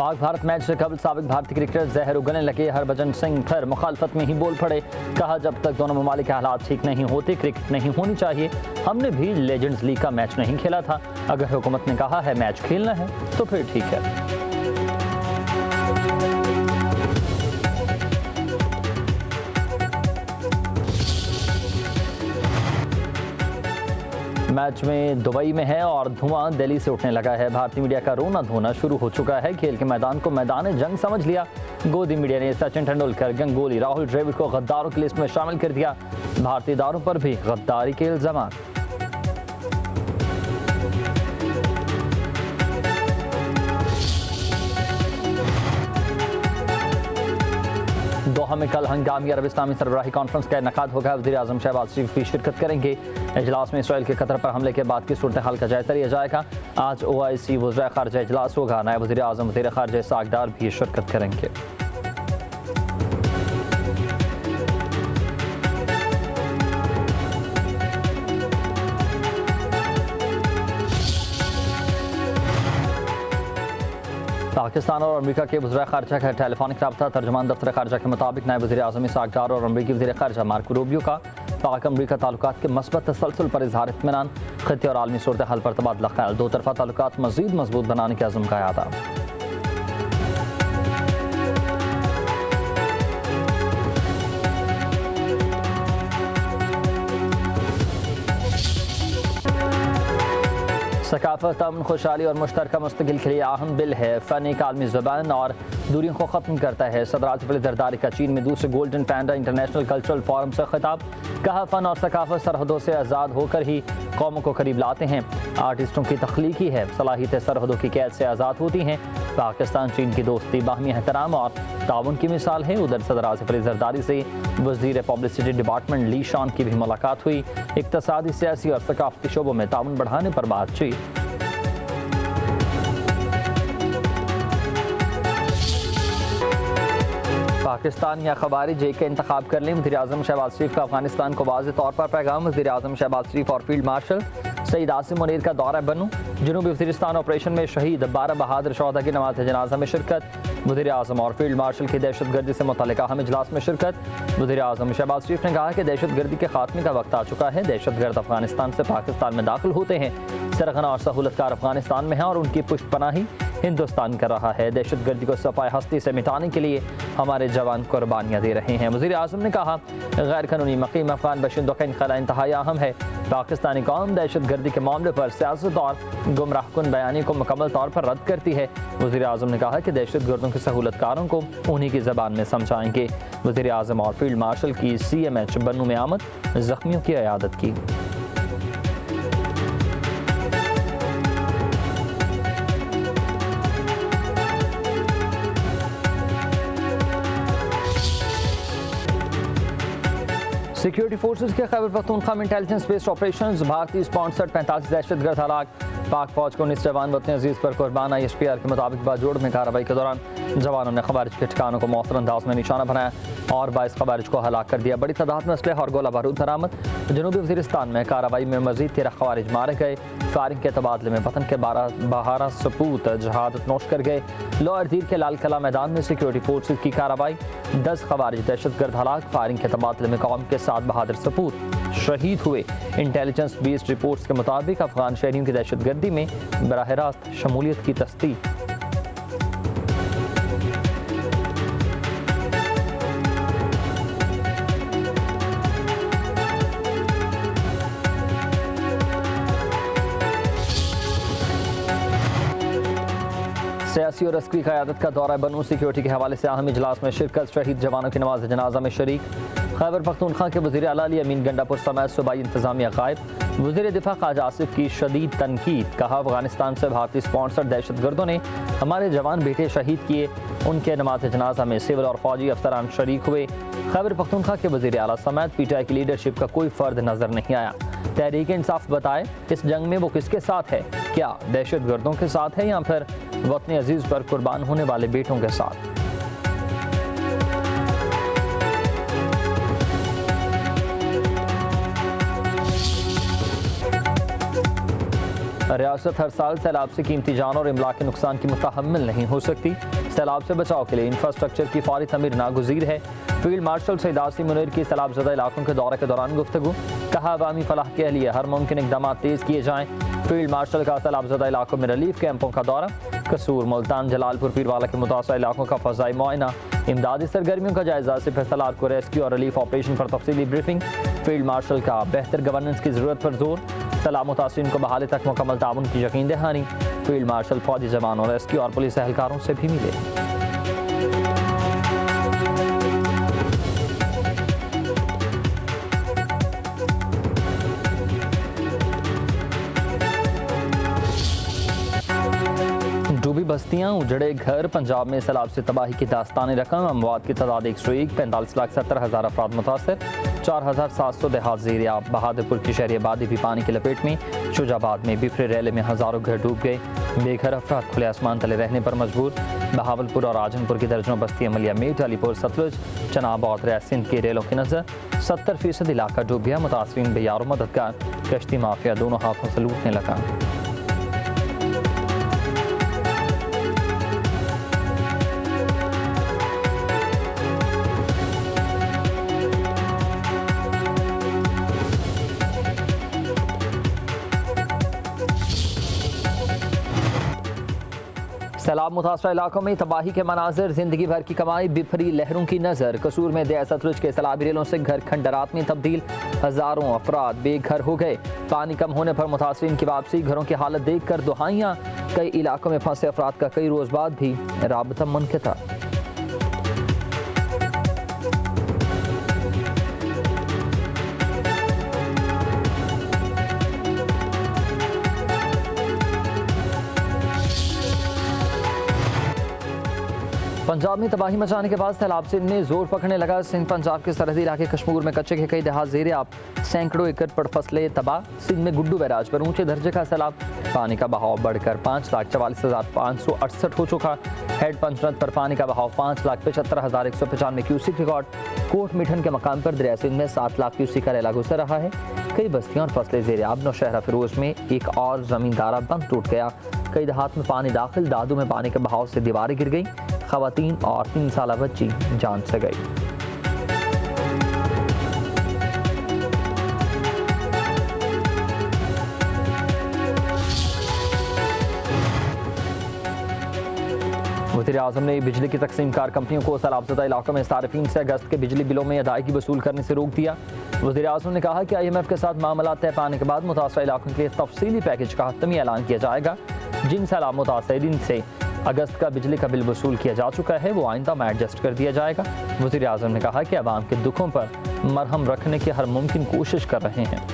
Pak Bharat match से कबल साबिक भारतीय क्रिकेटर जहर उगलने लगे। हरभजन सिंह फिर मुखालफत में ही बोल पड़े। कहा, जब तक दोनों ममालिक के हालात ठीक नहीं होते क्रिकेट नहीं होनी चाहिए। हमने भी लेजेंड्स लीग का मैच नहीं खेला था। अगर हुकूमत ने कहा है मैच खेलना है तो फिर ठीक है। मैच में दुबई में है और धुआं दिल्ली से उठने लगा है। भारतीय मीडिया का रोना धोना शुरू हो चुका है। खेल के मैदान को मैदान जंग समझ लिया। गोदी मीडिया ने सचिन तेंदुलकर, गंगोली, राहुल द्रविड़ को गद्दारों की लिस्ट में शामिल कर दिया। भारतीय इदारों पर भी गद्दारी के इल्जाम। दोहा में कल हंगामी अरब इस्लामी सरबराही कॉन्फ्रेंस का इनेकाद होगा। वज़ीर-ए-आज़म शहबाज शरीफ भी शिरकत करेंगे। इजलास में इसराइल के कतर पर हमले के बाद की सूरत हाल का जायजा लिया जाएगा। आज OIC वज़ीर ख़ारिजा इजलास होगा। नायब वज़ीर-ए-आज़म वज़ीर ख़ारिजा इसहाक़ डार भी शिरकत करेंगे। पाकिस्तान और अमरीका के वज़ीर ख़ारिजा का टेलीफोनिक रब्ता। तर्जुमान दफ्तर ख़ारिजा के मुताबिक नायब वज़ीर-ए-आज़म इसहाक़ डार और अमरीकी वज़ीर ख़ारिजा मार्को रूबियो का पाक अमरीका ताल्लुकात के मस्बत तसलसल पर इज़हार इत्मीनान। ख़त्ते और आलमी सूरत हाल पर तबादला ख्याल। दो तरफ़ा ताल्लुकात मज़ीद मजबूत बनाने के अज़्म का इरादा। सकाफत, अमन, खुशहाली और मुश्तरका मुस्तक़बिल के लिए अहम बिल है। फ़न एक आलमी ज़बान और दूरियों को ख़त्म करता है। सदर आसिफ अली ज़रदारी का चीन में दूसरे गोल्डन पैंडा इंटरनेशनल कल्चरल फोरम से खिताब। कहा, फ़न और सकाफत सरहदों से आज़ाद होकर ही कौमों को करीब लाते हैं। आर्टिस्टों की तख्लीकी है, सलाहियतें सरहदों की कैद से आज़ाद होती हैं। पाकिस्तान चीन की दोस्ती बाहमी एहतराम और ताउन की मिसाल है। उधर सदर आसिफ अली ज़रदारी से वज़ीर पब्लिसिटी डिपार्टमेंट ली शॉन की भी मुलाकात हुई। इक़्तिसादी, सियासी और सकाफ़ती शोबों में ताउन बढ़ाने पर बातचीत। पाकिस्तान या खवारिज एक का इंतखाब कर लें। वज़ीर-ए-आज़म शहबाज शरीफ का अफगानिस्तान को वाज़ेह तौर पर पैगाम। वज़ीर-ए-आज़म शहबाज शरीफ और फील्ड मार्शल सईद आसिम मुनीर का दौरा बनू। जनूबी वज़ीरिस्तान ऑपरेशन में शहीद 12 बहादुर शोहदा की नमाज़ जनाजा में शिरकत। वज़ीर-ए-आज़म और फील्ड मार्शल की दहशतगर्दी से मुतल्लिक़ अहम इजलास में शिरकत। वज़ीर-ए-आज़म शहबाज शरीफ ने कहा कि दहशतगर्दी के खात्मे का वक्त आ चुका है। दहशतगर्द अफगानिस्तान से पाकिस्तान में दाखिल होते हैं। सरगना और सहूलतकार अफगानिस्तान में हैं और उनकी पुष्टपनाही हिंदुस्तान कर रहा है। दहशतगर्दी को सफ़ाए हस्ती से मिटाने के लिए हमारे जवान कुर्बानियाँ दे रहे हैं। वज़ीर-ए-आज़म ने कहा, गैर कानूनी मकीम अफगान बशिंदों का इनखला इंतहाई अहम है। पाकिस्तानी कौम दहशतगर्दी के मामले पर सियासत और गुमराहकुन बयानी को मुकम्मल तौर पर रद्द करती है। वज़ीर-ए-आज़म ने कहा कि दहशतगर्दों के सहूलतकारों को उन्हीं की ज़बान में समझाएंगे। वज़ीर-ए-आज़म और फील्ड मार्शल की CMH बन्नू में आमद, ज़ख्मियों की इयादत की। सिक्योरिटी फोर्सेस के खैबर पख्तूनख्वा में इंटेलिजेंस बेस्ड ऑपरेशंस। भारतीय स्पॉन्सर्ड 45 दहशतगर्द हलाक। पाक फौज को 19 जवान वतन अजीज़ पर कुर्बान। ISPR के मुताबिक बाजोड़ में कार्रवाई के दौरान जवानों ने खवारिज के ठिकानों को मौसर अंदाज में निशाना बनाया और 22 खवारिज को हलाक कर दिया। बड़ी तादाद में असलह और गोला बारूद बरामद। जनूबी वज़ीरिस्तान में कार्रवाई में मजीद 13 खवारिज मारे गए। फायरिंग के तबादले में वतन के 12 सपूत जहादत नोश कर गए। लोअर दीर के लाल किला मैदान में सिक्योरिटी फोर्सेज की कार्रवाई। 10 खवारिज दहशतगर्द हलाक। फायरिंग के तबादले में कौम के 7 बहादुर सपूत शहीद हुए। इंटेलिजेंस बेस्ड रिपोर्ट्स के मुताबिक अफगान शहरियों की दहशतगर्दी में बराह रास्त शमूलियत की तस्दीक। सियासी और अस्करी क़यादत का दौरा बनू। सिक्योरिटी के हवाले से अहम इजलास में शिरकत। शहीद जवानों की नमाज जनाजा में शरीक। खैबर पख्तूनख्वा के वज़ीर आला अली अमीन गंडापुर समेत सूबाई इंतज़ामिया गायब। वज़ीर दिफा ख्वाजा आसिफ की शदीद तनकीद। कहा, अफगानिस्तान से भारतीय स्पॉन्सर्ड दहशतगर्दों ने हमारे जवान बेटे शहीद किए। उनके नमाज जनाजा में सिविल और फौजी अफसरान शरीक हुए। खैबर पख्तूनख्वा के वज़ीर आला समेत PTI की लीडरशिप का कोई फ़र्द नजर नहीं आया। तहरीक इंसाफ बताए, इस जंग में वो किसके साथ है? क्या दहशतगर्दों के साथ है या फिर वतन अजीज़ पर कुर्बान होने वाले बेटों के साथ? रियासत हर साल सैलाब से कीमती जान और इमलाक के नुकसान की मुतहम्मिल नहीं हो सकती। सैलाब से बचाव के लिए इंफ्रास्ट्रक्चर की फौरी तमीर नागुज़ीर है। फील्ड मार्शल सईद आसिम मुनीर की सैलाब ज़दा इलाकों के दौरे के दौरान गुफ्तगू। कहा अवामी फलाह के लिए हर मुमकिन इकदाम तेज़ किए जाएँ। फील्ड मार्शल का सैलाब ज़दा इलाकों में रिलीफ कैंपों का दौरा। कसूर, मुल्तान, जलालपुर, पीरवाला के मुतासर इलाकों का फ़ज़ाई मुआयना। इमदादी सरगर्मियों का जायजा। सिर्फ फैसलात को रेस्क्यू और रिलीफ ऑपरेशन पर तफसीली ब्रीफिंग। फील्ड मार्शल का बेहतर गवर्नेंस की ज़रूरत पर जोर। सैलाब मुतासरीन को बहाली तक मुकम्मल ताउन की यकीन दहानी। फील्ड मार्शल फौजी जवानों, रेस्क्यू और पुलिस एहलकारों से भी मिले। डूबी बस्तियां, उजड़े घर, पंजाब में सैलाब से तबाही की दास्तानी रकम। अमवात की तादाद 101, 45,70,000 अफराद मुतासर। 4,700 देहात ज़ेर-ए-आब। बहादुरपुर की शहरी आबादी भी पानी की लपेट में। शुजाबाद में बिफरे रेले में हज़ारों घर डूब गए। बेघर अफराद खुले आसमान तले रहने पर मजबूर। बहावलपुर और आजमपुर की दर्जनों बस्तियां मलिया मेट, अलीपुर, सतलुज, चनाब और रियासत सिंध की रेलों की नज़र। 70% इलाका डूब गया। मुतासरीन बेयार मददगार। कश्ती माफिया दोनों हाथों से लूटने लगा। सैलाब मुतासर इलाकों में तबाही के मनाजिर। जिंदगी भर की कमाई बिफरी लहरों की नज़र। कसूर में दया सतलुज के सैलाबी रेलों से घर खंडरात में तब्दील। हज़ारों अफराद बेघर हो गए। पानी कम होने पर मुतासरीन की वापसी। घरों की हालत देख कर दुहाइयाँ। कई इलाकों में फंसे अफराद का कई रोज़ बाद भी राबता मुनक़ता। पंजाब में तबाही मचाने के बाद सैलाब सिंध में जोर पकड़ने लगा। सिंध पंजाब के सरहदी इलाके कश्मीर में कच्चे के कई देहात ज़ेर-ए-आब। सैकड़ों एकड़ पर फसलें तबाह। सिंध में गुड्डू बैराज पर ऊंचे दर्जे का सैलाब। पानी का बहाव बढ़कर 5,44,568 हो चुका। हेड पंचनद पर पानी का बहाव 5,75,195 क्यूसिक रिकॉर्ड। कोट मिठन के मकाम पर दरिया सिंध में 7 लाख क्यूसिक का रेला गुजर रहा है। कई बस्तियां और फसलें ज़ेर-ए-आब। नौशहरा फिरोज में एक और ज़मींदारा बंद टूट गया। कई देहात में पानी दाखिल। दादू में पानी के बहाव से दीवारें गिर गई। खवातीन और 3 साला बच्ची जान से गई। वज़ीर-ए-आज़म ने बिजली की तकसीम कार कंपनियों को सैलाबज़दा इलाकों में सार्फिन से अगस्त के बिजली बिलों में अदायगी वसूल करने से रोक दिया। वज़ीर-ए-आज़म ने कहा कि IMF के साथ मामला तय पाने के बाद मुतासर इलाकों के लिए तफसीली पैकेज का हतमी ऐलान किया जाएगा। जिन सैलाब मुतासरीन से अगस्त का बिजली का बिल वसूल किया जा चुका है वो आइंदा में एडजस्ट कर दिया जाएगा। वज़ीर-ए-आज़म ने कहा कि अवाम के दुखों पर मरहम रखने की हर मुमकिन कोशिश कर रहे हैं।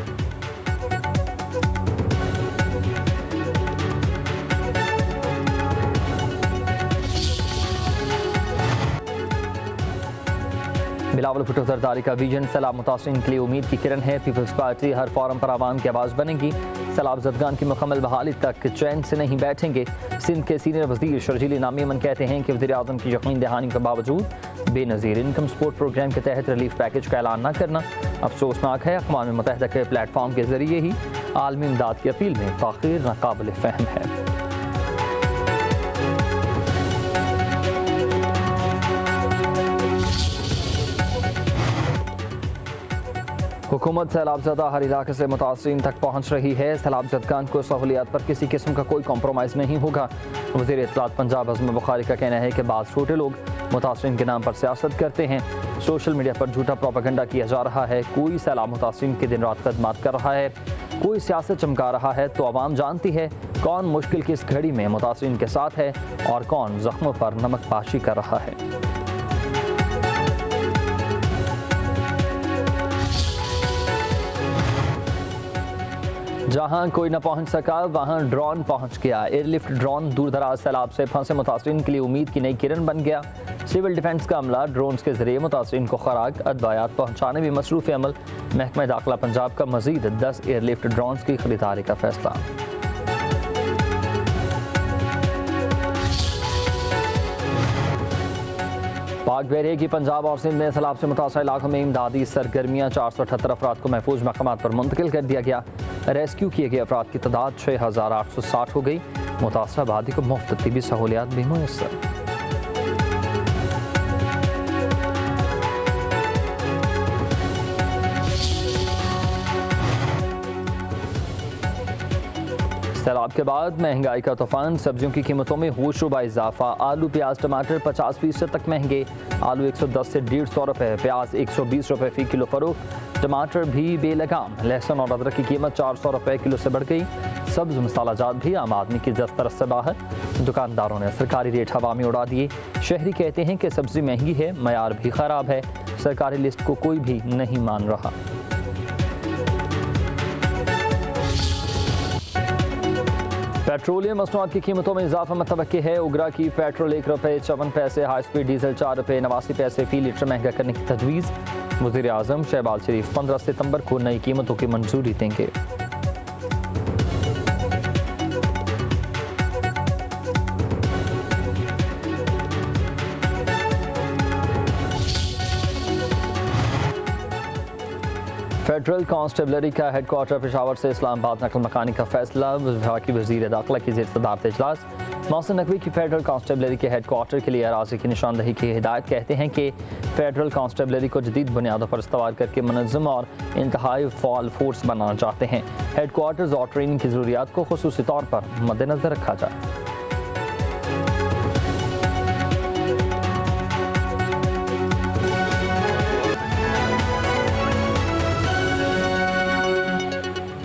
बिलावल भुट्टो जरदारी का विजन सैलाब मुतासरीन के लिए उम्मीद की किरण है। पीपल्स पार्टी हर फोरम पर आवाम की आवाज़ बनेगी। सैलाब ज़दगान की मुकम्मल बहाली तक चैन से नहीं बैठेंगे। सिंध के सीनियर वज़ीर शर्जील नामी अमन कहते हैं कि वज़ीर-ए-आज़म की यकीन दहानी के बावजूद बेनज़ीर इनकम सपोर्ट प्रोग्राम के तहत रिलीफ पैकेज का ऐलान न करना अफसोसनाक है। अक़वाम मुत्तहिदा के प्लेटफॉर्म के ज़रिए ही आलमी इमदाद की अपील में ताख़ीर नाक़ाबिल फ़हम है। हुकूमत सैलाबज़दा हर इलाके से मुतासरीन तक पहुँच रही है। सैलाबज़दगान को सहूलियात पर किसी किस्म का कोई कॉम्प्रोमाइज़ नहीं होगा। वज़ीर इत्तलात पंजाब अज़म बुखारी का कहना है कि बाज़ छोटे लोग मुतासरीन के नाम पर सियासत करते हैं। सोशल मीडिया पर झूठा प्रोपेगेंडा किया जा रहा है। कोई सैलाब मुतासरीन के दिन रात खदमात कर रहा है, कोई सियासत चमका रहा है। तो आवाम जानती है कौन मुश्किल की इस घड़ी में मुतासरीन के साथ है और कौन ज़ख्मों पर नमक पाशी कर रहा है। जहां कोई न पहुंच सका वहां ड्रोन पहुंच गया। एयरलिफ्ट ड्रोन दूर दराज सैलाब से फंसे मुतासरीन के लिए उम्मीद की नई किरण बन गया। सिविल डिफेंस का अमला ड्रोन्स के जरिए मुतासरीन को खुराक अदवायात पहुंचाने में मसरूफ़ अमल। महकमा दाखिला पंजाब का मजीद 10 एयरलिफ्ट ड्रोन्स की खरीदारी का फैसला। पाक बहरिए की पंजाब और सिंध में सैलाब से मुतासर इलाकों में इमदादी सरगर्मियाँ 478 अफराद को महफूज मकामात पर मुंतकिल कर दिया गया। रेस्क्यू किए गए अफराद की तादाद 6860 हो गई। मुतासर आबादी को मुफ्त तिबी सहूलियात भी मुयस्सर। सैलाब के बाद महंगाई का तूफान, सब्जियों की कीमतों में होशरुबा इजाफा। आलू प्याज टमाटर 50% तक महंगे। आलू 110 से 150 रुपये, प्याज 120 रुपये फी किलो फरोख्त। टमाटर भी बेलगाम। लहसुन और अदरक की कीमत 400 रुपये किलो से बढ़ गई। सब्ज मसाला जात भी आम आदमी की दस्तरस से बाहर। दुकानदारों ने सरकारी रेट हवा में उड़ा दिए। शहरी कहते हैं कि सब्जी महंगी है, मयार भी ख़राब है। सरकारी लिस्ट को कोई भी नहीं मान रहा। पेट्रोलियम मसनूआत की कीमतों में इजाफा मुतवक्की है। उगरा की पेट्रोल 1 रुपये 54 पैसे, हाई स्पीड डीजल 4 रुपये 89 पैसे फी लीटर महंगा करने की तजवीज़। वज़ीर आज़म शहबाज शरीफ 15 सितंबर को नई कीमतों की मंजूरी देंगे। फेडरल कांस्टेबलरी का हेडक्वार्टर पेशावर से इस्लामाबाद नकल मकानी का फैसला। वफाकी वज़ीर दाखिला की ज़ेर-ए-सदारत इजलास। मोहसिन नकवी की फेडरल कांस्टेबलरी के हेडक्वार्टर के लिए अराज़ी की निशानदही की हिदायत। कहते हैं कि फेडरल कांस्टेबलरी को जदीद बुनियादों पर इस्तवार करके मुनज़्ज़म और इंतहाई फ़ाल फोर्स बनाना चाहते हैं। हेडक्वार्टर्स और ट्रेनिंग की ज़रूरियात को खुसूसी तौर पर मद्देनज़र रखा जाए।